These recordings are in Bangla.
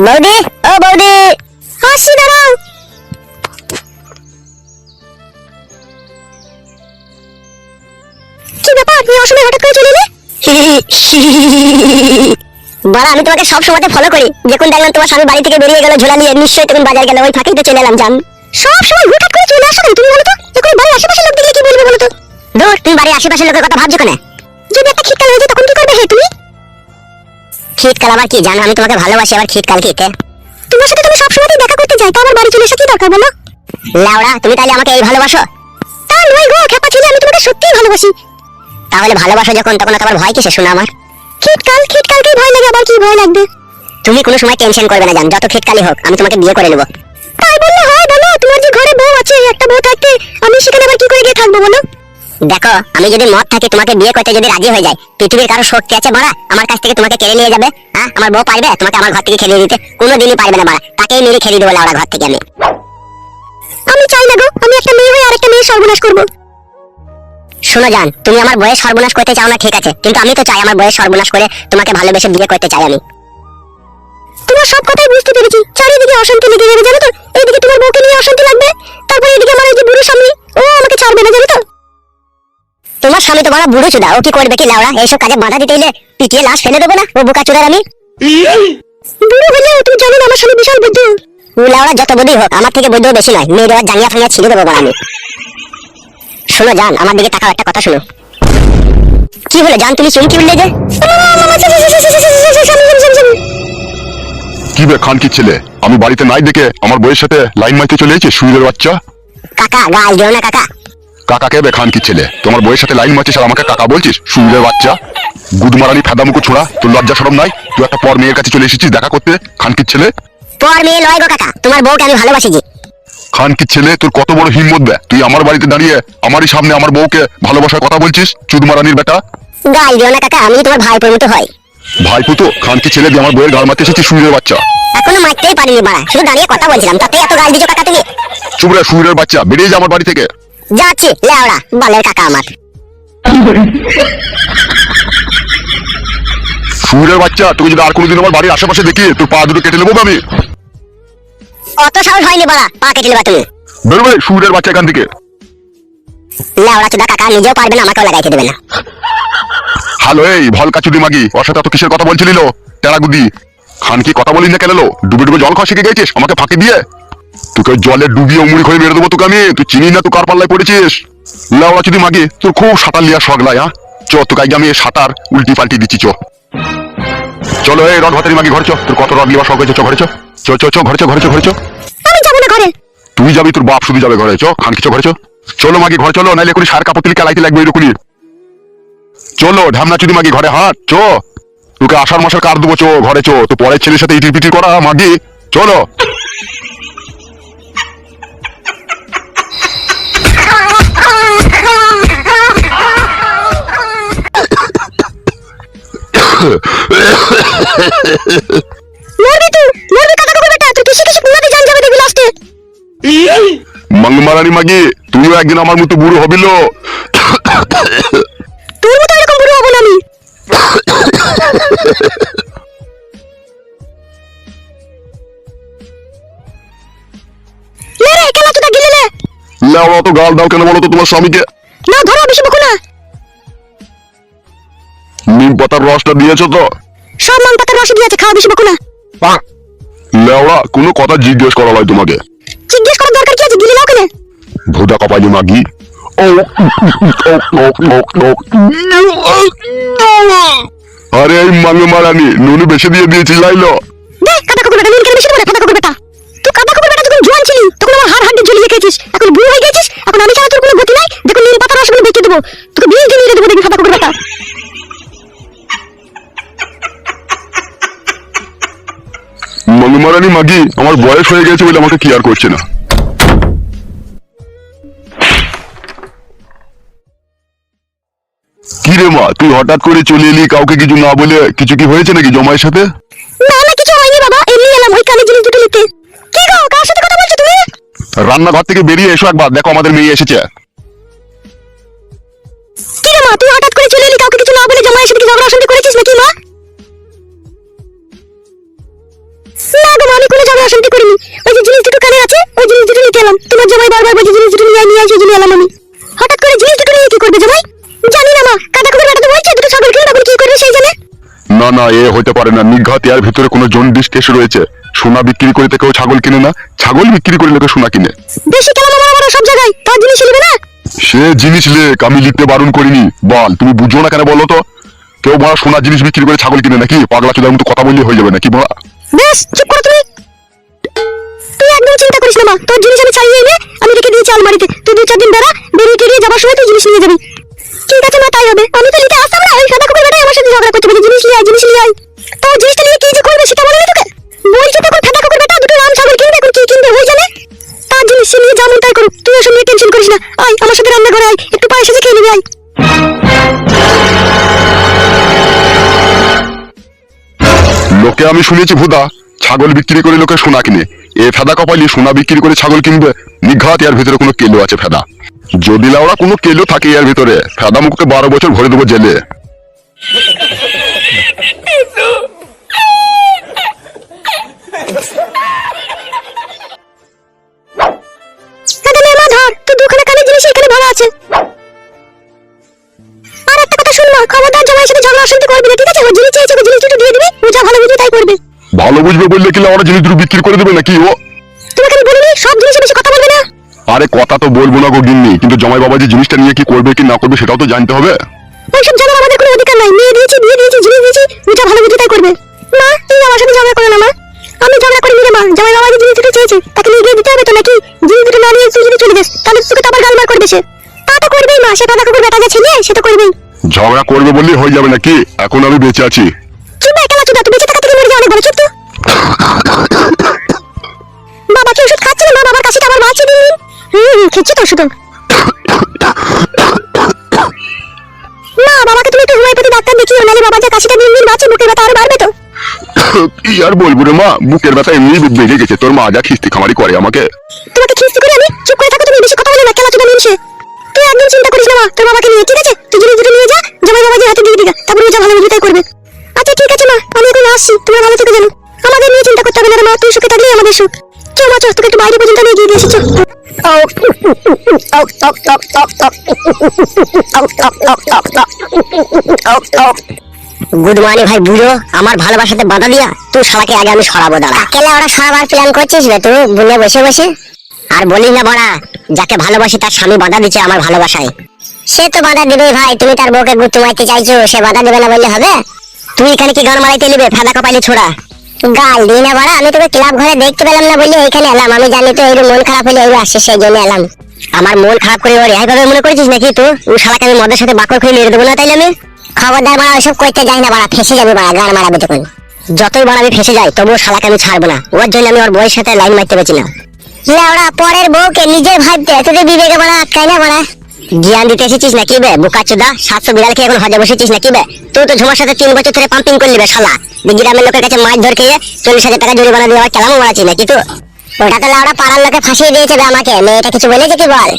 বৌদি, ও বৌদি, হাসি দাঁড়াও। কি ব্যাপার, এই অসময়ে হঠাৎ করে চলে এলে? বাড়া, আমি তোমাকে সব সময়তে ফলো করি। যখন দেখলাম তোমার স্বামী বাড়ি থেকে বেরিয়ে গেল ঝোলা নিয়ে, নিশ্চয়ই তখন বাজার গেল, ওই ফাঁকেই তো চলে এলাম। জান, সব সময় হুটহাট করে চলে আসো তুমি বলো তো? এখন বাড়ির আশেপাশের লোক দেখলে কি বলবে বলো তো? দূর, তুমি বাড়ির আশেপাশের লোকের কথা ভাবছো কেন? যদি একটা শীতকাল হয়ে যায় তখন কি করবে হে তুমি? শীতকাল আবার কি জানো? আমি তোমাকে ভালোবাসি, আবার শীতকাল কি? তোমার সাথে তুমি সবসময়ই দেখা করতে যাই, তা আমার বাড়ি চলে এসে কি দরকার বলো? লাউড়া, তুমি তাহলে আমাকে এই ভালোবাসো? তা নয় গো খেপা ছেলে, আমি তোমাকে সত্যিই ভালোবাসি। তাহলে ভালোবাসো যখন, তখন তোমার ভয় কিসে শোনা? আমার শীতকালকেই ভয় লাগে, আবার কি ভয় লাগবে? তুমি কোনো সময় টেনশন করবে না জান, যত শীতকালই হোক আমি তোমাকে বিয়ে করে নেব। তাই বললে হয় বলো? তোমার যে ঘরে বউ আছে, একটা বউ থাকতে আমি সেখানে আবার কি করে গিয়ে থাকবো বলো? দেখো, আমি যদি মত থাকি তোমাকে বিয়ে করতে যদি রাজি হয়ে যায়, পৃথিবীর কারো শক্তি আছে বাড়া আমার কাছ থেকে তোমাকে কেড়ে নিয়ে যাবে? হ্যাঁ, আমার বউ পারবে তোমাকে আমার ঘর থেকে খেলিয়ে দিতে? কোনোদিনই পারবে না বাড়া, তাকেই মেরে খেলিয়ে দেবো লাউড়া ঘর থেকে। আমি চাই না গো, আমি একটা মেয়ে হয়ে আরেকটা মেয়ে সর্বনাশ করব। শোনো জান, তুমি আমার বয়স সর্বনাশ করতে চাও না ঠিক আছে, কিন্তু আমি তো চাই আমার বয়স সর্বনাশ করে তোমাকে ভালোবেসে বিয়ে করতে চাই আমি। তোমার সব কথাই বুঝতে পেরেছি, চারিদিকে অশান্তি লেগে যাবে জানো তো? এইদিকে তোমার বউকে নিয়ে অশান্তি লাগবে, তারপর এদিকে আমার এই যে বুড়ো স্বামী, ও আমাকে ছাড়বে না জানো তো? তোমার স্বামী তো বড় বুড়ো চুদা, ও কি করবে কি লাউড়া? এইসব কাজে বাধা দিতে এলে পিটিয়ে লাশ ফেলে দেবো না ও বোকা চুদার আমি? বুড়ো হলেও তুমি জানো না আমার স্বামী বিশাল বুদ্ধু। ও লাউড়া যত বুদ্ধি হোক, আমার থেকে বুদ্ধিও বেশি নয়, মেয়ে দেওয়ার জাঙ্গিয়া ফাঙ্গিয়া ছিঁড়ে দেবো আমি। শোনো জান, আমার দিকে তাকাও, একটা কথা শোনো। কি হলো জান, তুমি চুমকি উঠলে যে? কি বে খান কি ছেলে, আমি বাড়িতে নাই দেখে আমার বইয়ের সাথে লাইন মারতে চলে এসেছে শুইরের বাচ্চা? কাকা গাল দিও না কাকা। কাকা কে বে খান কি ছেলে? তোমার বইয়ের সাথে লাইন মারছিস আর আমাকে কাকা বলছিস? শুইরের বাচ্চা, গুদমারানি ফেদামুকু ছোড়া, তোর লজ্জা শরম নাই? তুই একটা পর মেয়ের কাছে চলে এসেছিস দেখা করতে? খান কি ছেলে? পর মেয়ে লয় গো কাকা, তোমার বউকে আমি ভালোবাসি জি। খান কি ছেলে, তোর কত বড় হিম্মত বে, তুই আমার বাড়িতে দাঁড়িয়ে আমারই সামনে আমার বউকে ভালোবাসার কথা বলছিস? চুদমারানির বেটা, গাল দিও না কাকা, আমি তোমার ভাইপোর মতো হয়। ভাইপুতো খান কি ছেলে দিয়ে আমার বইয়ের গাল মারতে এসেছিস শুইরের বাচ্চা? এখনো মারতেই পারিনি বাড়া, শুধু দাঁড়িয়ে কথা বলছিলাম, তাতে এত গাল দিছো কাকা তুমি? চুপ রে শুইরের বাচ্চা, বেরিয়ে যা আমার বাড়ি থেকে। যাচ্ছি লেওড়া বালের কাকা আমার। শুইরের বাচ্চা, তুই যদি আর কোনোদিন আমার বাড়ির আশেপাশে দেখি তোর পা দুটো কেটে নেবো আমি। অত সাহস হয়নি বাড়া, পা কেটে নেবা তুমি? বেরোবে শুইরের বাচ্চা এখান থেকে। লেওড়া চুদা কাকা নিজেও পারবে না, আমাকেও লাগাইতে দেবে না। হ্যালো এই ভলকা চুদি মাগি, ওর সাথে এত কিসের কথা বলছিলিল টেরাগুদি? খান কি কথা বলিস না কেন? ডুবে ডুবে জল খাওয়া শিখে গেছিস আমাকে ফাঁকি দিয়ে? তোকে জলে ডুবিয়ে উমুড়ি করে মেরে দেবো তোকে আমি, তুই চিনি না তুই কার পাল্লায় পড়েছিস? লাউড়া চুদি মাগি, তোর খুব সাঁতার লিয়া শখ লাই? হ্যাঁ চ, তোকে আগে আমি সাঁতার উল্টি পাল্টি দিচ্ছি। চলো এই রড ভাতারি মাগি ঘরে চ, তোর কত রড লিবা শখ হয়েছে, চ ঘরে চ, চ চ চ ঘরে চ, ঘরে চ, ঘরে চ। আমি যাবো না ঘরে। তুই যাবি, তোর বাপ শুধু যাবে ঘরে, চ খান কিছু ঘরে চ। চলো মাগি ঘরে চলো, নাইলে এখনই সার কাপড় তুলি কেলাইতে লাগবে এরকমই। চলো ঢামনা চুদি মাগি ঘরে হাট চ, তোকে আষাঢ় মাসের কার দেবো, চো ঘরে চো, তো পরের ছেলের সাথে ইটির পিটির করা মাগি, চলো। মরবি তুই, মরবি কাকা কুকুর বেটা, তুই কিসে কিসে পুরাতে জান যাবে দেখবি লাস্টে। মঙ্গমারানি মাগি, তুইও একদিন আমার মতো বুড়ো হবিল। তোর মতো এরকম বুড়ো হবো না আমি। লে রে কেলা চুদা গিলে লে। লাউড়া তো গাল দাও কেন বলো তো তোমার স্বামীকে? না ধরো, বেশি বকো না। নিম পাতার রসটা দিয়েছো তো? সব মান পাতার রস দিয়েছে, খাওয়া, বেশি বকো না। লাউড়া কোনো কথা জিজ্ঞেস করা হয় তোমাকে? জিজ্ঞেস করার দরকার কি আছে, গিলে লাও কেন? ভোদা কপালি মাগি। আরে এই মাঙ্গমারানি নুনু বেশি দিয়ে দিয়েছি লাইলো। দে কাকা কুকুর বেটা, নুন কেন বেশি দেবো? ফাঁকা কুকুর বেটা, তুই কাকা কুকুর বেটা যখন জোয়ান ছিলি তখন আমার হাড় হাড় জ্বলিয়ে খেয়েছিস, এখন বুড়ো হয়ে গেছিস, এখন আমি ছাড়া তোর কোনো গতি নাই। দেখো নিম পাতার রসগুলো বেঁচে দেবো, তোকে বিয়ে দিয়ে দেবো দেখবি ফাঁকা কুকুর বেটা। মাঙ্গমারানি মাগি, আমার বয়স হয়ে গেছে বলে আমাকে কেয়ার করছে না। কি রে মা, তুই হঠাৎ করে চলে এলি কাউকে কিছু না বলে? কিছু কি হয়েছে নাকি জমায়ের সাথে? না না কিছু হয়নি বাবা, এমনি এলাম ওই কানে জিনিস দুটো নিতে। কি গো, কার সাথে কথা বলছো তুমি? রান্নাঘর থেকে বেরিয়ে এসো একবার, দেখো আমাদের মেয়ে এসেছে। কি রে মা, তুই হঠাৎ করে চলে এলি কাউকে কিছু না বলে, জামাইয়ের সাথে কি ঝগড়া অশান্তি করেছিস নাকি মা? না গো মা, আমি কোনো ঝগড়া অশান্তি করিনি। ওই যে জিনিস দুটো কানে আছে, ওই জিনিস দুটো নিতে এলাম। তোমার জামাই বারবার বলছে জিনিস দুটো নিয়ে আয়, সেই জন্য এলাম আমি। হঠাৎ করে জিনিস দুটো নিয়ে কি করবে জামাই? জানি না মা, কাদা কুকুর বেটা তো বলছে দুটো ছাগল কিনে তখন কি করবে সেই জানে। না না, এ হতে পারে না। নিঘাত এর ভিতরে কোনো জন্ডিস কেস রয়েছে। সোনা বিক্রি করে তো কেউ ছাগল কিনে না, ছাগল বিক্রি করে লোকে সোনা কিনে। বেশি কেন মামা আমার সব জায়গায় তার জিনিস নেবে না? সে জিনিস লেখ, আমি লিখতে বারণ করিনি। বল, তুমি বুঝো না কেন বলো তো? কেউ বড় সোনা জিনিস বিক্রি করে ছাগল কিনে নাকি? পাগলা চোদার মতো কথা বললে হয়ে যাবে নাকি বড়া? বেশ চুপ করো তুমি। তুই একদম চিন্তা করিস না মা, তোর জিনিস আমি ছাড়িয়ে এনে আমি রেখে দিয়েছি আলমারিতে। তুই 2-4 দিন বেড়া, বেরিয়ে টেরিয়ে যাবার সময় তুই জিনিস নিয়ে যাবি। ঠিক আছে মা, তাই হবে। আমি তো নিতে আসতাম না, ওই সাদা কুকুর বেটাই আমার সাথে ঝগড়া করতে বলে জিনিস নিয়ে আয়, জিনিস নিয়ে আয়। তো জিনিসটা নিয়ে কি যে করবে সেটা বলে না তোকে? বলছি তখন সাদা কুকুর বেটা দুটো রাম ছাগল কিনবে, এখন কি কিনবে ওই জানে। তার জিনিস সে নিয়ে যেমন তাই করুক, তুই ওসব নিয়ে টেনশন করিস না। আয় আমার সাথে রান্নাঘরে আয়, একটু পায়ে সাজে খেয়ে নিবি আয়। লোকে আমি শুনেছি ভুদা ছাগল বিক্রি করে লোকে সোনা কিনে। এ ফেদা কপালি সোনা বিক্রি করে ছাগল কিনবে? নিঘাত এর ভিতরে কোনো কেলো আছে ফেদা। যদি লাউড়া কোনো কেলো থাকে এর ভিতরে, ফেদা মুখকে 12 বছর ভরে দেবো জেলে। দাদা নে মা ধর, তুই দুখানা কানের জিনিস এখানে ভরা আছে। আর একটা কথা শুন মা, খবরদার জামাইয়ের সাথে ঝগড়া অশান্তি করবি না, ঠিক আছে? ও জিনিস চেয়েছে, ওকে জিনিস দুটো দিয়ে দিবি, ও যা ভালো বুঝবে তাই করবে। ভালো বুঝবে বললে কি লাউড়া জিনিস দুটো বিক্রি করে দেবে নাকি ও? তোমাকে আমি বলিনি সব জিনিসে বেশি কথা বলবে না? আরে কথা তো বলবো না গো গিন্নি, কিন্তু জামাই বাবা যে জিনিসটা নিয়ে কি করবে কি না করবে সেটাও তো জানতে হবে। ওইসব জানার আমাদের কোনো অধিকার নাই। মেয়ে দিয়েছি, বিয়ে দিয়েছি, জিনিস দিয়েছি, ও যা ভালো বুঝবে তাই করবে। মা তুই আমার সাথে ঝগড়া করো না মা। আমি ঝগড়া করিনি রে মা, জামাই বাবা যে জিনিস দুটো চেয়েছে তাকে নিয়ে গিয়ে দিতে হবে তো নাকি? জিনিস দুটো না নিয়ে তুই যদি চলে যাস তাহলে তোকে তো আবার গালমার করবে সে। তা তো করবেই মা, সে দাদা কুকুর বেটা যা ছেলে সে তো করবেই। ঝগড়া করবে বললেই হয়ে যাবে নাকি? এখন আমি বেঁচে আছি। চুপ একলা চুদা, তুই বেঁচে থাকা থেকে মরে যা অনেক ভালো। চুপ তো। বাবা কি ওষুধ খাচ্ছে না? মা বাবার কাছে আবার বাঁচিয়ে দিন। খেয়েছি তো ওষুধ। মা বাবাকে তুমি একটু হোমিওপ্যাথি ডাক্তার দেখিও, নাহলে বাবা যা কাশিটা দিন দিন বাড়ছে, বুকের ব্যথা আরো বাড়বে তো। কি আর বলবো রে মা, বুকের ব্যথা এমনি বেড়ে গেছে। তোর মা যা খিস্তি খামারি করে আমাকে। তোমাকে খিস্তি করে আমি? চুপ করে থাকো তুমি, বেশি কথা বলো না, খেলা চুদা মিনছে। তুই একদম চিন্তা করিস না মা তোর বাবাকে নিয়ে, ঠিক আছে? তুই জিনিস দুটো নিয়ে যা, জামাই বাবাজি হাতে দিয়ে দিগা, তারপর ও যা ভালো বুঝবে তাই করবে। আচ্ছা ঠিক আছে মা, আমি এখন আসছি, তোমরা ভালো থেকে জানো। আমাদের নিয়ে চিন্তা করতে হবে না রে মা, তুই সুখে থাকলেই আমাদের সুখ। চল মা, চল তোকে একটু বাইরে পর্যন্ত নিয়ে গিয়ে দিয়ে এসেছি। গুড মর্নিং ভাই বুড়ো, আমার ভালোবাসাতে বাধা দিয়া তুই শালাকে আগে আমি সরাবো। দাঁড়া, কেলা ওরা সরাবার প্ল্যান করছিস রে তুই বুনে বসে বসে? আর বলিস না বড়া, যাকে ভালোবাসি তার স্বামী বাধা দিচ্ছে আমার ভালোবাসায়। সে তো বাধা দিবেই ভাই, তুমি তার বউকে গুত্তু মারতে চাইছো, সে বাধা দেবে না বললে হবে? তুই এখানে কি গান মারাইতে নিবে ফেদা কপালি ছোড়া? গাল দিই না বড়া, আমি তোকে ক্লাব ঘরে দেখতে পেলাম না বললে এখানে এলাম। আমি জানি তো এই মন খারাপ হলে এই আসছে, সেই জন্য এলাম। আমার মন খারাপ করে ওর এইভাবে মনে করেছিস নাকি তুই? ও শালাকে আমি মদের সাথে বাকর খেয়ে মেরে দেবো না তাইলে আমি? খবরদার বাড়া, ওইসব করতে যাই না বাড়া, ফেসে যাবে বাড়া, গান মারাবে তখন। যতই বাড়া আমি ফেসে যাই তবুও শালাকে আমি ছাড়বো না, ওর জন্য আমি ওর বউয়ের সাথে লাইন মারতে পেরেছি না। লেওড়া পরের বউকে নিজের ভাবতে তোদের বিবেকে বাড়া আটকায় না বাড়া? জ্ঞান দিতে এসেছিস নাকি বে বোকাচোদা? 700 বিড়াল খেয়ে এখন হজে বসেছিস নাকি বে? তুই তো ঝুমার সাথে 3 বছর ধরে পাম্পিং করলি বে শালা। গ্রামের লোকের কাছে মাছ ধরে খেয়ে 40,000 টাকা জরিমানা দিয়ে আবার কেলামও মারাচ্ছিস নাকি তুই? ওটা তো লাউড়া পাড়ার লোকে ফাঁসিয়ে দিয়েছে বে আমাকে। মেয়েটা কিছু বলেছে কি বল?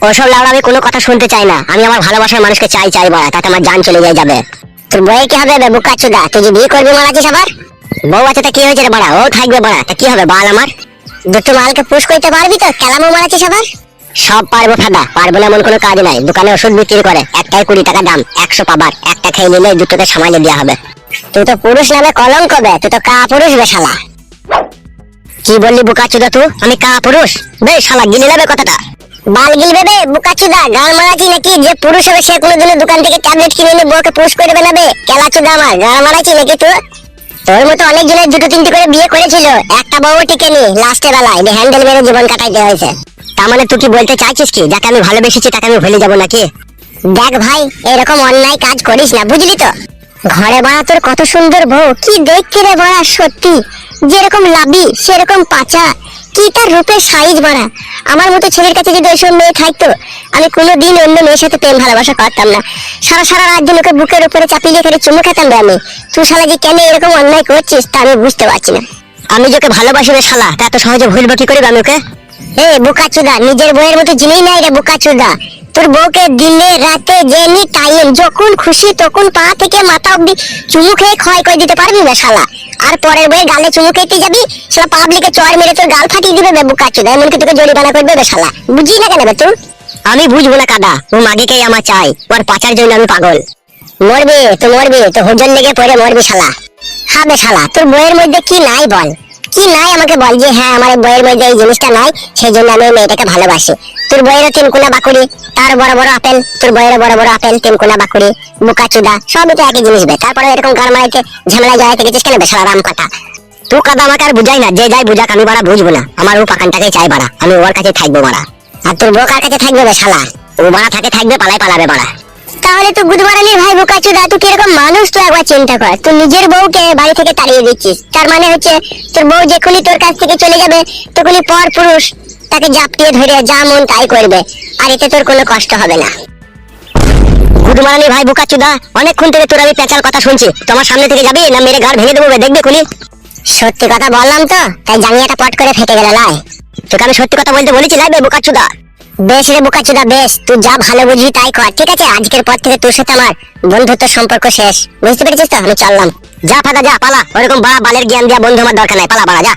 ওসব লাউড়া আমি কোনো কথা শুনতে চাই না। আমি আমার ভালোবাসার মানুষকে চাই বাড়া, তাতে আমার জান চলে যাবে। তোর বউয়ে কি হবে বে বোকাচোদা? তুই যে বিয়ে করবি মারাচ্ছিস আবার? বউ আছে তা কি হয়েছে রে বাড়া? ও থাকবে বাড়া, তা কি হবে বাল আমার? দুটো মালকে পুশ করতে পারবি তো? কেলামও মারাচ্ছিস আবার? সব পারবো ফাদা, পারবো না এমন কোনো কাজ নাই। দোকানে ওষুধ বিক্রি করে, একটাই 20 টাকা দাম, 100 পাবার। একটা খেয়ে নিলে দুটোকে সামালে দেওয়া হবে। তুই তো পুরুষ নামে কলঙ্ক বে, তুই তো কা পুরুষ বে শালা। কি বললি বোকাচোদা তুই? আমি কা পুরুষ বে শালা? গিলে নেবে কথাটা? বাল গিলবে বে বোকাচোদা? গাল মারাচ্ছি নাকি? যে পুরুষ হবে সে কোনোদিনও দোকান থেকে ট্যাবলেট কিনে এনে বউকে পুশ করে দেবে না বে কেলাচোদা আমার? গাল মারাচ্ছি নাকি তুই? তোর মতো অনেক জনের 2-3টি করে বিয়ে করেছিল, একটা বউ টিকেনি, লাস্টের বেলায় হ্যান্ডেল মেরে জীবন কাটাইতে হয়েছে। তার মানে তুই কি বলতে চাইছিস কি যাকে আমি ভালোবেসেছি তাকে আমি ভুলে যাবো নাকি? দেখ ভাই, এরকম অন্যায় কাজ করিস না, বুঝলি তো? ঘরে বাড়া তোর কত সুন্দর বউ, কি দেখতে রে বাড়া, সত্যি যেরকম লাভি সেরকম পাচা, কি তার রূপের সাইজ বাড়া। আমার মতো ছেলের কাছে যদি ওইসব মেয়ে থাকতো, আমি কোনোদিন অন্য মেয়ের সাথে প্রেম ভালোবাসা করতাম না। সারা সারা রাত দিন ওকে বুকের উপরে চাপিয়ে রেখে চুমু খেতাম রে আমি। তুই শালা যে কেন এরকম অন্যায় করছিস তা আমি বুঝতে পারছি না। আমি যাকে ভালোবাসি রে শালা, তা এত সহজে ভুলবো কি করে আমি ওকে? এ বোকাচোদা, নিজের বইয়ের মতো জিনিস নাই রে বোকাচোদা। তোর বউকে দিনে রাতে যেনি টাইম যখন খুশি তখন পা থেকে মাথা অব্দি চুমু খেয়ে ক্ষয় করে দিতে পারবি বে শালা। আর পরের বইয়ে গালে চুমু খেতে যাবি, শালা পাবলিকে চড় মেরে তোর গাল ফাটিয়ে দিবে বে বুকাচুদা, এমনকি তোকে জরিমানা করবে বে শালা। বুঝি না কেন বে তুই? আমি বুঝবো না কাদা, ও মাগিকেই আমার চাই, ওর পাচার জন্য আমি পাগল। মরবি তো মরবি, তো হুজল লেগে পড়ে মরবি শালা। হ্যাঁ বে শালা, তোর বইয়ের মধ্যে কি নাই বল, কি নাই আমাকে বল, যে হ্যাঁ আমার বইয়ের মধ্যে এই জিনিসটা নাই সেই জন্য আমি ওই মেয়েটাকে ভালোবাসি। তোর বইয়েরও তিনকুনা বাকুড়ি, তার বড় বড় আপেল, তোর বইয়েরও বড় বড় আপেল, তিনকুনা বাকুড়ি, বুকাচুদা, সবই তো একই জিনিস বে। তারপরে এরকম গান মারাইতে ঝামেলা জড়াইতে গেছিস কেন বে শালা রাম কাটা? তুই কাদা আমাকে আর বুঝাই না, যে যাই বুঝাক আমি বাড়া বুঝবো না, আমার ও পাকানটাকেই চাই বাড়া, আমি ওর কাছে থাকবো বাড়া। আর তোর বউ কার কাছে থাকবে বে শালা? ও বাড়া থাকবে পালাই পালাবে বাড়া। তাহলে তো গুদমারানির ভাই বোকাচুদা, তুই কিরকম মানুষ তুই একবার চিন্তা কর। তুই নিজের বউকে বাড়ি থেকে তাড়িয়ে দিচ্ছিস, তার মানে হচ্ছে তোর বউ যখনই তোর কাছ থেকে চলে যাবে তখনই পর পুরুষ তাকে জাপটিয়ে ধরে যা মন তাই করবে, আর এতে তোর কোনো কষ্ট হবে না। গুদমারানি ভাই বোকাচুদা, অনেকক্ষণ থেকে তোর আমি পেঁচার কথা শুনছি, তোমার সামনে থেকে যাবি না মেরে ঘাড় ভেঙে দেবো দেখবে খুনি? সত্যি কথা বললাম তো, তাই জাঙ্গিয়াটা পট করে ফেটে গেল লাই। তোকে আমি সত্যি কথা বলতে বলেছি লাই বে বোকাচুদা। বেশ রে বোকাচুদা বেশ, তুই যা ভালো বুঝবি তাই কর, ঠিক আছে? আজকের পর থেকে তোর সাথে আমার বন্ধুত্ব সম্পর্ক শেষ, বুঝতে পেরেছিস তো? আমি চললাম। যা ফাদা যা, পালা, ওরকম বাড়া বালের জ্ঞান দিয়া বন্ধু আমার দরকার নাই, পালা বাড়া যা।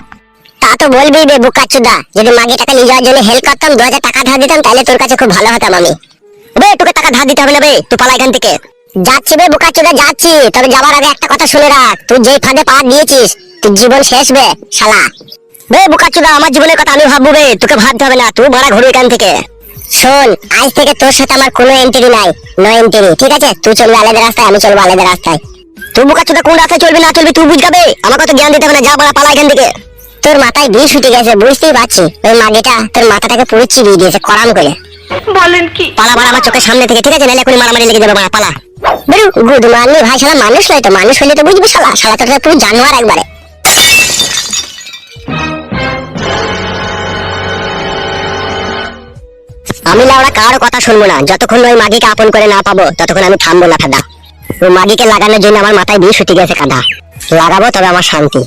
তা তো বলবি বে বোকাচুদা, যদি মাগে টাকা নিয়ে যাওয়ার জন্য হেল্প করতাম, 2000 টাকা ধার দিতাম, তাহলে তোর কাছে খুব ভালো হতাম আমি। বে তোকে টাকা ধার দিতে হবে না বে, তুই পালা এখান থেকে। যাচ্ছি বে বোকাচুদা যাচ্ছি, তবে যাবার আগে একটা কথা শুনে রাখ, তুই যেই ফাঁদে পা দিয়েছিস তোর জীবন শেষ বে শালা। বে বোকাচুদা, আমার জীবনের কথা আমি ভাববো বে, তোকে ভাবতে হবে না, তুই বাড়া ঘুরবি এখান থেকে। শোন, আজ থেকে তোর সাথে আমার কোনো এন্ট্রি নাই, নো এন্ট্রি, ঠিক আছে? তুই চলবি আলাদা রাস্তায়, আমি চলবো আলাদা রাস্তায়। তুই বোকাচোদা কোন রাস্তায় চলবি না চলবি তুই বুঝগাবে, আমাকে তো জ্ঞান দিতে হবে না, যা বলা পালা এখান থেকে। তোর মাথায় বিষ উঠে গেছে বুঝতেই পারছি, ওই মাগিটা তোর মাথাটাকে পুরো চিবিয়ে দিয়েছে করাম করে। বলেন কি? পালা বাড়া আমার চোখের সামনে থেকে, ঠিক আছে? নাহলে এখনই মারামারি লেগে যাবে বাড়া, পালা। বেরু গুড মারনি ভাই, শালা মানুষ নয় তো, মানুষ হলে তো বুঝবি শালা, শালা তো পুরো জানোয়ার একবারে। আমি লাউড়া কারো কথা শুনবো না, যতক্ষণ ওই মাগিকে আপন করে না পাবো ততক্ষণ আমি থামবো না ফাদা। ওই মাগিকে লাগানোর জন্য আমার মাথায় বিষ উঠে গেছে কাদা, লাগাবো তবে আমার শান্তি।